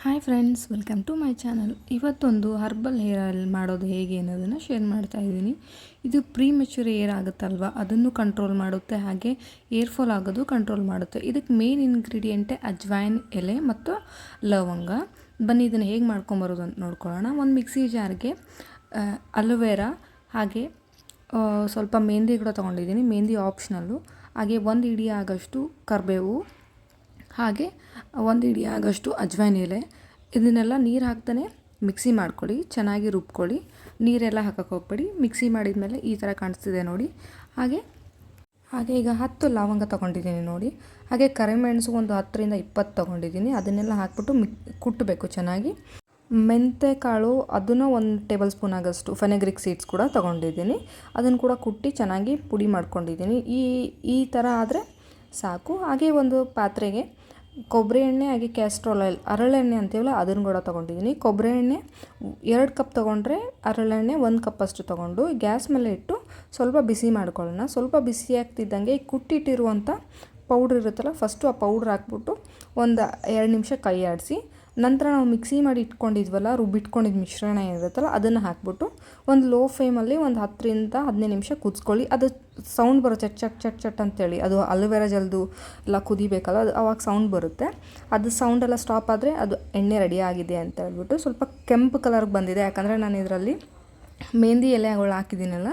Hi friends, welcome to my channel. ಇವತ್ತೊಂದು herbal hair oil ಮಾಡೋದು ಹೇಗೆ ಅನ್ನೋದನ್ನು ಶೇರ್ ಮಾಡ್ತಾ ಇದ್ದೀನಿ. ಇದು ಪ್ರೀಮೆಚೂರ್ ಏರ್ ಆಗುತ್ತಲ್ವ, ಅದನ್ನು ಕಂಟ್ರೋಲ್ ಮಾಡುತ್ತೆ, ಹಾಗೆ ಏರ್ ಫಾಲ್ ಆಗೋದು ಕಂಟ್ರೋಲ್ ಮಾಡುತ್ತೆ. ಇದಕ್ಕೆ ಮೇನ್ ಇಂಗ್ರೀಡಿಯೆಂಟೇ ಅಜ್ವೈನ್ ಎಲೆ ಮತ್ತು ಲವಂಗ. ಬನ್ನಿ ಇದನ್ನು ಹೇಗೆ ಮಾಡ್ಕೊಂಬರೋದು ಅಂತ ನೋಡ್ಕೊಳ್ಳೋಣ. ಒಂದು ಮಿಕ್ಸಿ ಜಾರ್ಗೆ ಅಲೋವೆರಾ ಹಾಗೆ ಸ್ವಲ್ಪ ಮೆಹಂದಿ ಕೂಡ ತೊಗೊಂಡಿದ್ದೀನಿ. ಮೆಹಂದಿ ಆಪ್ಷನಲ್ಲು. ಹಾಗೆ 1 ಹಿಡಿ ಆಗೋಷ್ಟು ಕರಿಬೇವು, ಹಾಗೆ 1 ಹಿಡಿ ಆಗೋಷ್ಟು ಅಜ್ವೈನ್ ಎಲೆ. ಇದನ್ನೆಲ್ಲ ನೀರು ಹಾಕ್ತಾನೆ ಮಿಕ್ಸಿ ಮಾಡ್ಕೊಳ್ಳಿ, ಚೆನ್ನಾಗಿ ರುಬ್ಕೊಳ್ಳಿ. ನೀರೆಲ್ಲ ಹಾಕಕ್ಕೆ ಹೋಗ್ಬೇಡಿ. ಮಿಕ್ಸಿ ಮಾಡಿದ್ಮೇಲೆ ಈ ಥರ ಕಾಣಿಸ್ತಿದೆ ನೋಡಿ. ಹಾಗೆ ಈಗ 10 ಲವಂಗ ತೊಗೊಂಡಿದ್ದೀನಿ ನೋಡಿ. ಹಾಗೆ ಕರಿಮೆಣಸು ಒಂದು 10ರಿಂದ 20 ತೊಗೊಂಡಿದ್ದೀನಿ. ಅದನ್ನೆಲ್ಲ ಹಾಕ್ಬಿಟ್ಟು ಕುಟ್ಟಬೇಕು ಚೆನ್ನಾಗಿ. ಮೆಂತೆ ಕಾಳು ಅದನ್ನು 1 ಟೇಬಲ್ ಸ್ಪೂನ್ ಆಗೋಷ್ಟು ಫೆನೆಗ್ರಿಕ್ ಸೀಡ್ಸ್ ಕೂಡ ತೊಗೊಂಡಿದ್ದೀನಿ. ಅದನ್ನು ಕೂಡ ಕುಟ್ಟಿ ಚೆನ್ನಾಗಿ ಪುಡಿ ಮಾಡ್ಕೊಂಡಿದ್ದೀನಿ. ಈ ಥರ ಆದರೆ ಸಾಕು. ಹಾಗೆ ಒಂದು ಪಾತ್ರೆಗೆ ಕೊಬ್ಬರಿ ಎಣ್ಣೆ ಹಾಗೆ ಕ್ಯಾಸ್ಟ್ರೋಲ್ ಆಯಿಲ್, ಹರಳೆಣ್ಣೆ ಅಂತೀವಲ್ಲ, ಅದನ್ನು ಕೂಡ ತೊಗೊಂಡಿದ್ದೀನಿ. ಕೊಬ್ಬರಿ ಎಣ್ಣೆ 2 ಕಪ್ ತೊಗೊಂಡ್ರೆ, ಹರಳೆಣ್ಣೆ 1 ಕಪ್ ಅಷ್ಟು ತೊಗೊಂಡು ಗ್ಯಾಸ್ ಮೇಲೆ ಇಟ್ಟು ಸ್ವಲ್ಪ ಬಿಸಿ ಮಾಡ್ಕೊಳ್ಳೋಣ. ಸ್ವಲ್ಪ ಬಿಸಿ ಆಗ್ತಿದ್ದಂಗೆ ಕುಟ್ಟಿಟ್ಟಿರುವಂಥ ಪೌಡ್ರ್ ಇರುತ್ತಲ್ಲ, ಫಸ್ಟು ಆ ಪೌಡ್ರ್ ಹಾಕ್ಬಿಟ್ಟು ಒಂದು 2 ನಿಮಿಷ ಕೈ ಆಡಿಸಿ, ನಂತರ ನಾವು ಮಿಕ್ಸಿ ಮಾಡಿ ಇಟ್ಕೊಂಡಿದ್ವಲ್ಲ, ರುಬ್ಬಿಟ್ಕೊಂಡಿದ್ದು ಮಿಶ್ರಣ ಇರುತ್ತಲ್ಲ, ಅದನ್ನು ಹಾಕ್ಬಿಟ್ಟು ಒಂದು ಲೋ ಫ್ಲೇಮಲ್ಲಿ ಒಂದು 10ರಿಂದ 15 ನಿಮಿಷ ಕುದಿಸ್ಕೊಳ್ಳಿ. ಅದು ಸೌಂಡ್ ಬರುತ್ತೆ, ಚಟ್ ಚಟ್ ಚಟ್ ಅಂತೇಳಿ. ಅದು ಅಲೋವೆರಾ ಜಲ್ದು ಎಲ್ಲ ಕುದಿಬೇಕಲ್ಲ, ಅದು ಅವಾಗ ಸೌಂಡ್ ಬರುತ್ತೆ. ಅದು ಸೌಂಡೆಲ್ಲ ಸ್ಟಾಪ್ ಆದರೆ ಅದು ಎಣ್ಣೆ ರೆಡಿ ಆಗಿದೆ ಅಂತ ಹೇಳ್ಬಿಟ್ಟು ಸ್ವಲ್ಪ ಕೆಂಪು ಕಲರ್ಗೆ ಬಂದಿದೆ. ಯಾಕಂದರೆ ನಾನು ಇದರಲ್ಲಿ ಮೆಹಂದಿ ಎಲೆಗಳು ಹಾಕಿದ್ದೀನಲ್ಲ.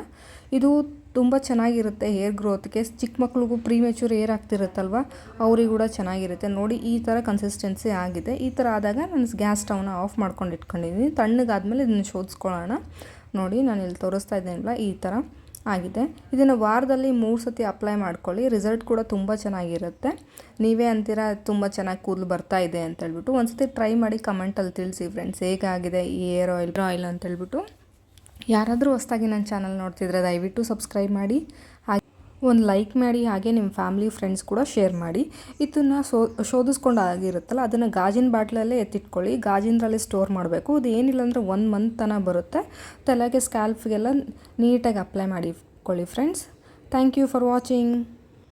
ಇದು ತುಂಬ ಚೆನ್ನಾಗಿರುತ್ತೆ ಹೇರ್ ಗ್ರೋತ್ಗೆ. ಚಿಕ್ಕ ಮಕ್ಳಿಗೂ ಪ್ರೀಮೆಚೂರ್ ಏರ್ ಆಗ್ತಿರುತ್ತಲ್ವ, ಅವ್ರಿಗೆ ಕೂಡ ಚೆನ್ನಾಗಿರುತ್ತೆ ನೋಡಿ. ಈ ಥರ ಕನ್ಸಿಸ್ಟೆನ್ಸಿ ಆಗಿದೆ. ಈ ಥರ ಆದಾಗ ನಾನು ಗ್ಯಾಸ್ ಸ್ಟವ್ನ ಆಫ್ ಮಾಡ್ಕೊಂಡು ಇಟ್ಕೊಂಡಿದ್ದೀನಿ. ತಣ್ಣಗಾದ್ಮೇಲೆ ಇದನ್ನು ಶೋಧಿಸ್ಕೊಳ್ಳೋಣ. ನೋಡಿ, ನಾನು ಇಲ್ಲಿ ತೋರಿಸ್ತಾ ಇದ್ದೀನಲ್ಲ, ಈ ಥರ ಆಗಿದೆ. ಇದನ್ನು ವಾರದಲ್ಲಿ 3 ಸತಿ ಅಪ್ಲೈ ಮಾಡ್ಕೊಳ್ಳಿ. ರಿಸಲ್ಟ್ ಕೂಡ ತುಂಬ ಚೆನ್ನಾಗಿರುತ್ತೆ. ನೀವೇ ಅಂತೀರಾ ತುಂಬ ಚೆನ್ನಾಗಿ ಕೂದಲು ಬರ್ತಾ ಇದೆ ಅಂತೇಳ್ಬಿಟ್ಟು. ಒಂದು ಸತಿ ಟ್ರೈ ಮಾಡಿ ಕಮೆಂಟಲ್ಲಿ ತಿಳಿಸಿ ಫ್ರೆಂಡ್ಸ್, ಹೇಗಾಗಿದೆ ಈ ಏರ್ ಆಯಿಲ್ ಅಂತೇಳ್ಬಿಟ್ಟು. ಯಾರಾದರೂ ಹೊಸದಾಗಿ ನನ್ನ ಚಾನಲ್ ನೋಡ್ತಿದ್ರೆ ದಯವಿಟ್ಟು ಸಬ್ಸ್ಕ್ರೈಬ್ ಮಾಡಿ, ಹಾಗೆ ಒಂದು ಲೈಕ್ ಮಾಡಿ, ಹಾಗೆ ನಿಮ್ಮ ಫ್ಯಾಮಿಲಿ ಫ್ರೆಂಡ್ಸ್ ಕೂಡ ಶೇರ್ ಮಾಡಿ. ಇದನ್ನು ಶೋಧಿಸ್ಕೊಂಡು ಆಗಿರುತ್ತಲ್ಲ, ಅದನ್ನು ಗಾಜಿನ ಬಾಟ್ಲಲ್ಲೇ ಎತ್ತಿಟ್ಕೊಳ್ಳಿ. ಗಾಜಿನದ್ರಲ್ಲಿ ಸ್ಟೋರ್ ಮಾಡಬೇಕು. ಅದು ಏನಿಲ್ಲ ಅಂದರೆ 1 ಮಂತ್ ತನಕ ಬರುತ್ತೆ. ತಲೆಗೆ ಸ್ಕ್ಯಾಲ್ಫ್ಗೆಲ್ಲ ನೀಟಾಗಿ ಅಪ್ಲೈ ಮಾಡಿಕೊಳ್ಳಿ friends. Thank you for watching.